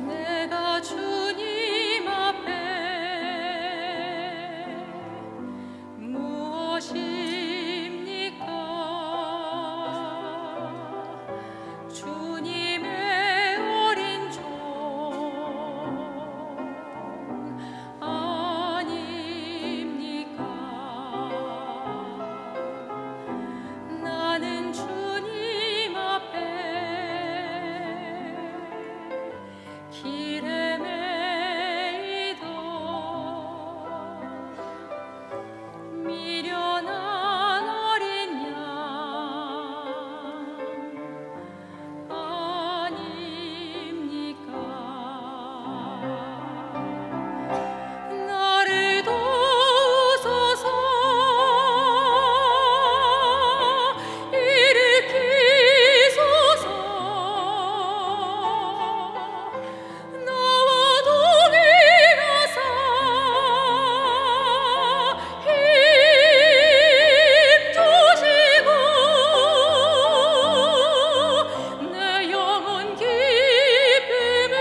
내가 주님 앞에 무엇입니까? 주님의 어린 종 아닙니까? 나는 주님 앞에 길에 매이던 미련한 어린 양 아닙니까? 나를 도우소서 일으키소서 나와 동행하사 힘 주시고 내 영혼 기쁨을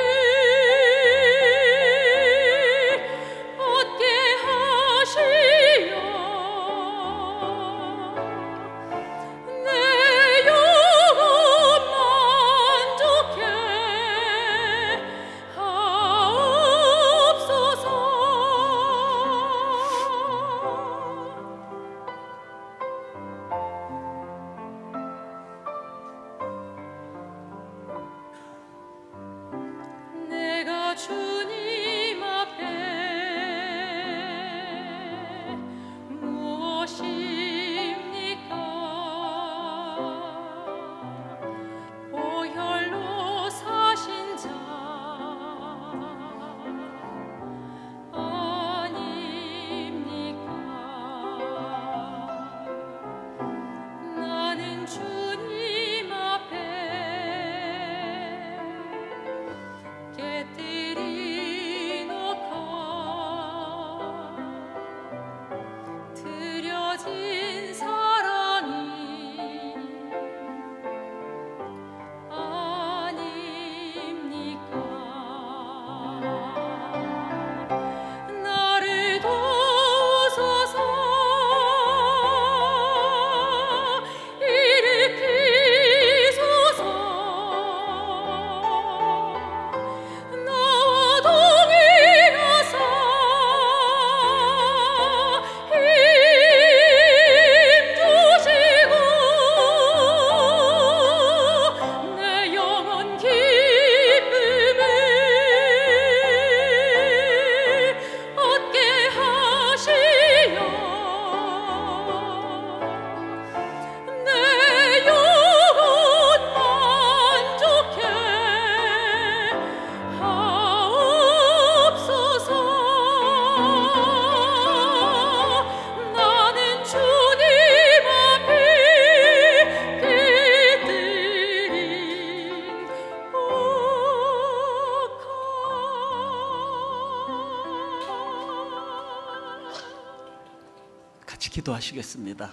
얻게 하시려 내 영혼 만족해 하옵소서. 내가 주님 앞에 무엇입니까? 보혈로 사신 자 아닙니까? 나는 주님 앞에 깨뜨리 기도하시겠습니다.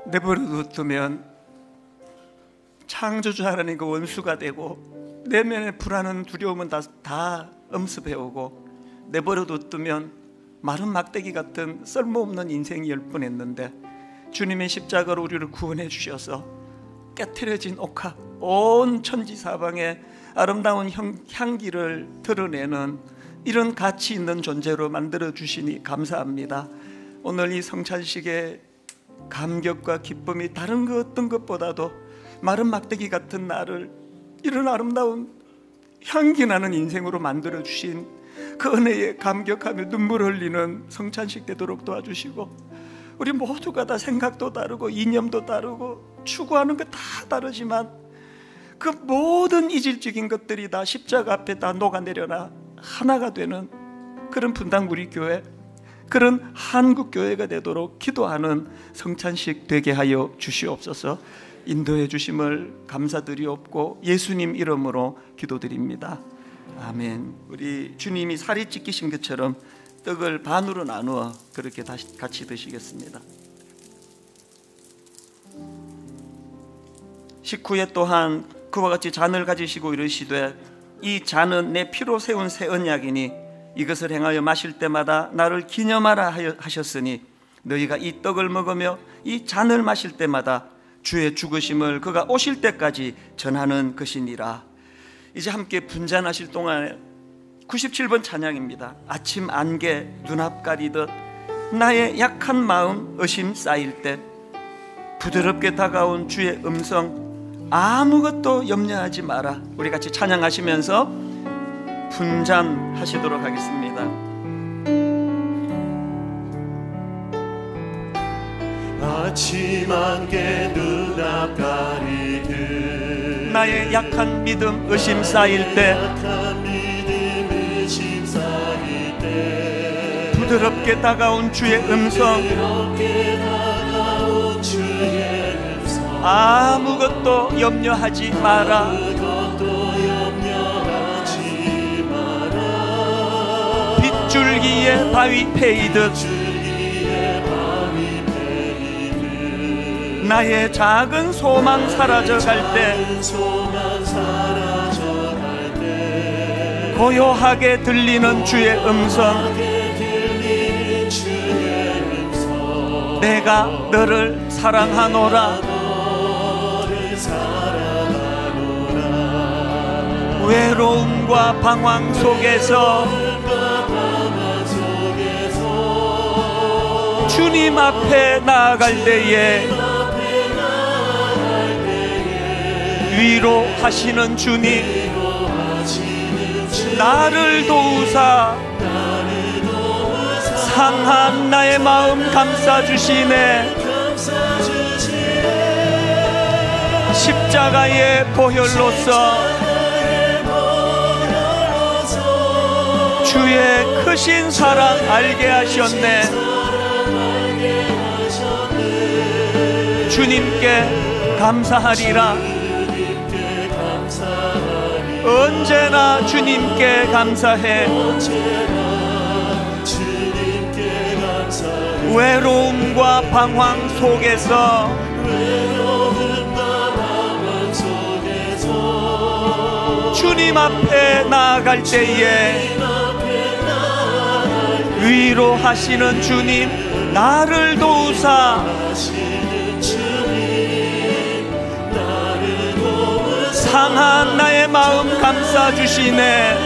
내버려 두면 창조주 하나님과 원수가 되고 내면의 불안은 두려움은 다 엄습해오고, 내버려 두면 마른 막대기 같은 쓸모없는 인생이 열 뻔했는데 주님의 십자가로 우리를 구원해 주셔서 깨트려진 옥합, 온 천지사방에 아름다운 향기를 드러내는 이런 가치 있는 존재로 만들어 주시니 감사합니다. 오늘 이 성찬식의 감격과 기쁨이 다른 그 어떤 것보다도 마른 막대기 같은 나를 이런 아름다운 향기 나는 인생으로 만들어 주신 그 은혜에 감격하며 눈물 흘리는 성찬식 되도록 도와주시고, 우리 모두가 다 생각도 다르고 이념도 다르고 추구하는 거 다 다르지만 그 모든 이질적인 것들이 다 십자가 앞에 다 녹아내려나 하나가 되는 그런 분당 우리 교회, 그런 한국 교회가 되도록 기도하는 성찬식 되게 하여 주시옵소서. 인도해 주심을 감사드리옵고 예수님 이름으로 기도드립니다. 아멘. 우리 주님이 살이 찢기신 것처럼 떡을 반으로 나누어 그렇게 다시 같이 드시겠습니다. 식후에 또한 그와 같이 잔을 가지시고 이르시되 이 잔은 내 피로 세운 새 언약이니 이것을 행하여 마실 때마다 나를 기념하라 하셨으니 너희가 이 떡을 먹으며 이 잔을 마실 때마다 주의 죽으심을 그가 오실 때까지 전하는 것이니라. 이제 함께 분잔하실 동안에 97번 찬양입니다. 아침 안개 눈앞 가리듯 나의 약한 마음 의심 쌓일 때 부드럽게 다가온 주의 음성 아무것도 염려하지 마라. 우리 같이 찬양하시면서 분잔하시도록 하겠습니다. 아침 안개 눈앞 가리듯 나의 약한 믿음 의심 쌓일 때 부드럽게 다가온 주의 음성 아무것도 염려하지 마라. 빗줄기에 바위 패이듯 나의 작은 소망 사라져갈 때 고요하게 들리는 주의 음성 내가 너를 사랑하노라. 외로움과 방황 속에서 주님 앞에 나아갈 때에 위로하시는 주님 나를 도우사 상한 나의 마음 감싸주시네. 십자가의 보혈로서 주의 크신 사랑 알게 하셨네. 주님께 감사하리라. 언제나 주님께 감사해. 외로움과 방황 속에서 주님 앞에 나아갈 때에 위로하시는 주님 나를 도우사 상한 나의 마음 감싸주시네.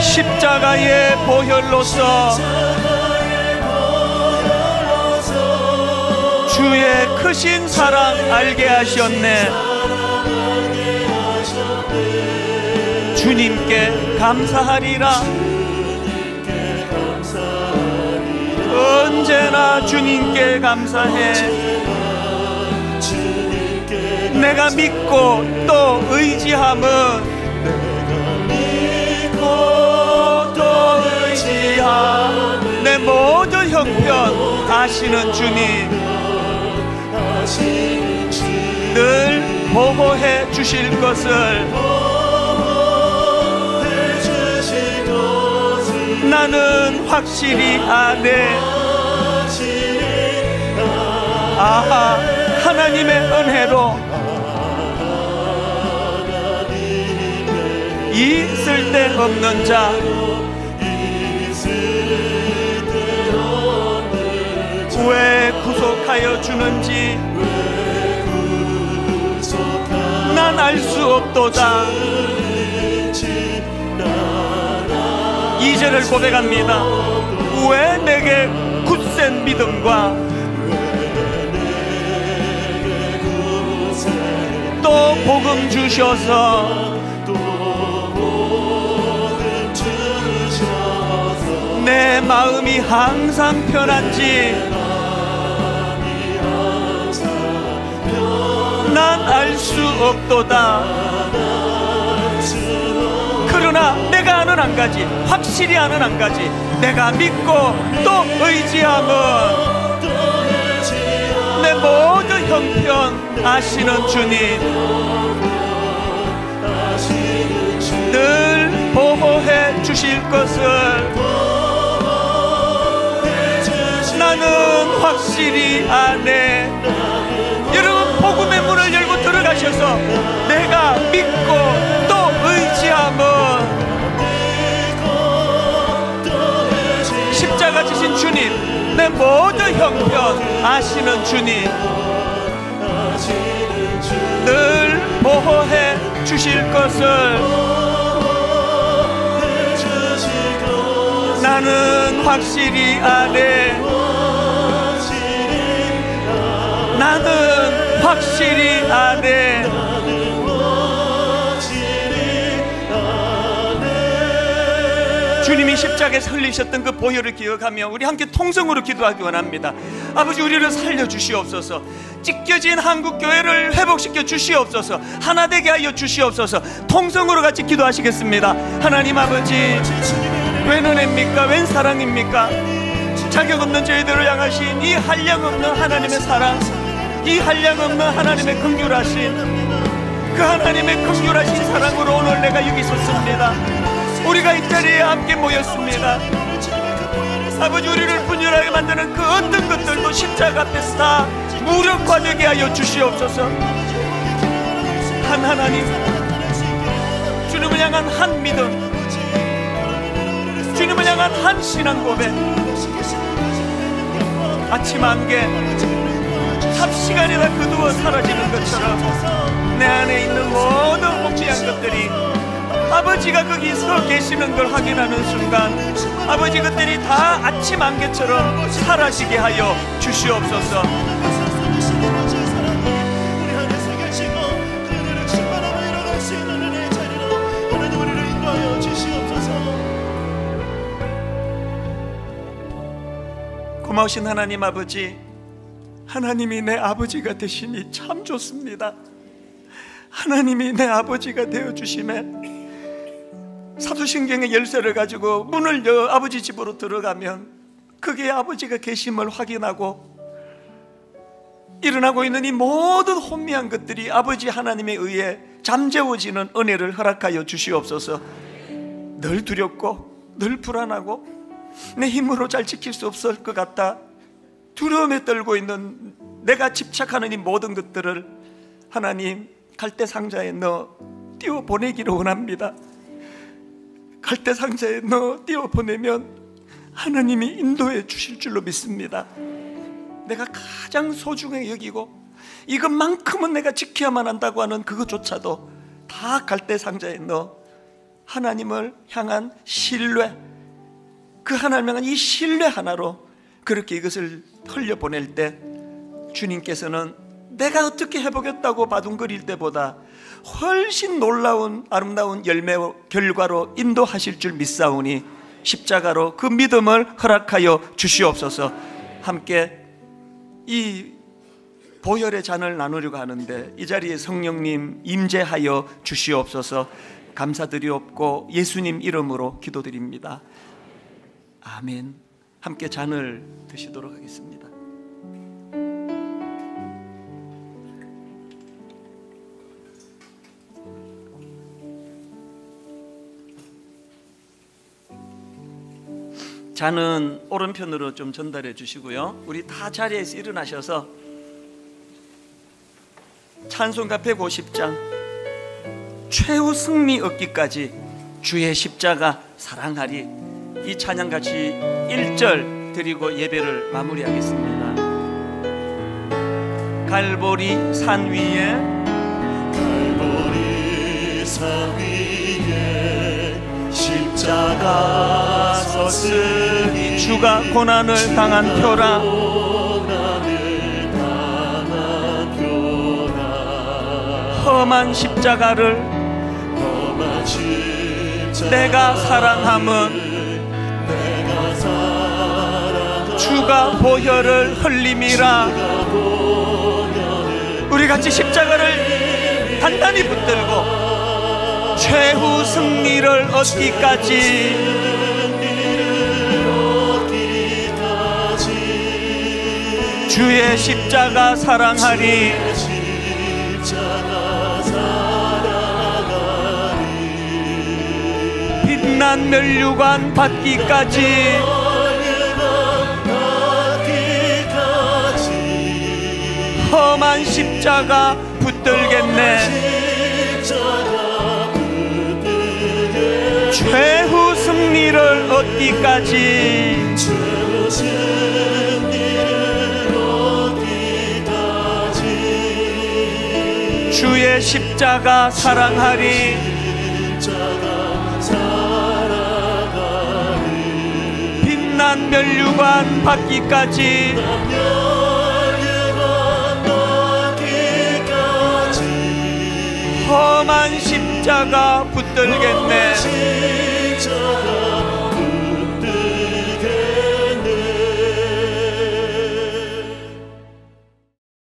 십자가의 보혈로서 주의 크신 사랑 알게 하셨네. 주님께 감사하리라. 언제나 주님께 감사해. 내가 믿고 또 의지함은 내 모든 형편 아시는 주님 늘 보호해 주실 것을 나는 확실히 아네. 아하, 하나님의 은혜로 이 쓸데없는 자 왜 구속하여 주는지 난 알 수 없도다. 2절을 고백합니다. 왜 내게 굳센 믿음과 또 복음 주셔서 내 마음이 항상 편한지 난 알 수 없도다. 그러나 내가 아는 한 가지, 확실히 아는 한 가지, 내가 믿고 또 의지함은 내 모든 형편 아시는 주님 늘 보호해 주실 것을 나는 확실히 아네. 여러분, 복음의 문을 열고 들어가셔서 내가 믿고 또 의지함은 십자가 지신 주님, 내 모든 형편 아시는 주님 늘 보호해 주실 것을 나는 확실히 아네. 나는 확실히 아네. 주님이 십자가에서 흘리셨던 그 보혈을 기억하며 우리 함께 통성으로 기도하기 원합니다. 아버지, 우리를 살려주시옵소서. 찢겨진 한국교회를 회복시켜 주시옵소서. 하나 되게 하여 주시옵소서. 통성으로 같이 기도하시겠습니다. 하나님 아버지, 웬 은혜입니까? 웬 사랑입니까? 자격 없는 저희들을 향하신 이 한량없는 하나님의 사랑, 이 한량없는 하나님의 긍휼하신 그 하나님의 긍휼하신 사랑으로 오늘 내가 여기 섰습니다. 우리가 이 자리에 함께 모였습니다. 아버지, 우리를 분열하게 만드는 그 어떤 것들도 십자가 앞에서 다 무력화되게 하여 주시옵소서. 한 하나님, 주님을 향한 한 믿음, 주님을 향한 한 신앙 고백, 아침 안개 삽시간에 다 그두어 사라지는 것처럼 내 안에 있는 모든 복지한 것들이 아버지가 거기서 계시는 걸 확인하는 순간 아버지 것들이 다 아침 안개처럼 사라지게 하여 주시옵소서. 고마우신 하나님 아버지, 하나님이 내 아버지가 되시니 참 좋습니다. 하나님이 내 아버지가 되어주심에 사도신경의 열쇠를 가지고 문을 여 아버지 집으로 들어가면 거기에 아버지가 계심을 확인하고 일어나고 있는 이 모든 혼미한 것들이 아버지 하나님에 의해 잠재워지는 은혜를 허락하여 주시옵소서. 늘 두렵고 늘 불안하고 내 힘으로 잘 지킬 수 없을 것 같다 두려움에 떨고 있는 내가 집착하는 이 모든 것들을 하나님 갈대 상자에 넣어 띄워 보내기를 원합니다. 갈대 상자에 넣어 띄워 보내면 하나님이 인도해 주실 줄로 믿습니다. 내가 가장 소중히 여기고 이것만큼은 내가 지켜야만 한다고 하는 그것조차도 다 갈대 상자에 넣어 하나님을 향한 신뢰, 그 하나님을 향한 이 신뢰 하나로 그렇게 이것을 흘려보낼 때 주님께서는 내가 어떻게 해보겠다고 바둥거릴 때보다 훨씬 놀라운 아름다운 열매 결과로 인도하실 줄 믿사오니 십자가로 그 믿음을 허락하여 주시옵소서. 함께 이 보혈의 잔을 나누려고 하는데 이 자리에 성령님 임재하여 주시옵소서. 감사드리옵고 예수님 이름으로 기도드립니다. 아멘. 함께 잔을 드시도록 하겠습니다. 자는 오른편으로 좀 전달해 주시고요. 우리 다 자리에서 일어나셔서 찬송가 150장 최후 승리 얻기까지 주의 십자가 사랑하리, 이 찬양같이 1절 드리고 예배를 마무리하겠습니다. 갈보리 산 위에, 갈보리 산 위에 십자가 섰으니 주가 고난을 당한 표라. 고난을 당한 표라. 험한 십자가를 험한 십자가를 내가 사랑함은 내가 사랑함은 주가 보혈을 흘림이라. 우리 같이 십자가를 단단히 붙들고 최후 승리를 얻기까지 주의 십자가 사랑하리. 빛난 면류관 받기까지 험한 십자가 붙들겠네. 최후 승리를 얻기까지 주의 십자가 사랑하리. 빛난 면류관 받기까지 험한 십자가 붙들겠네.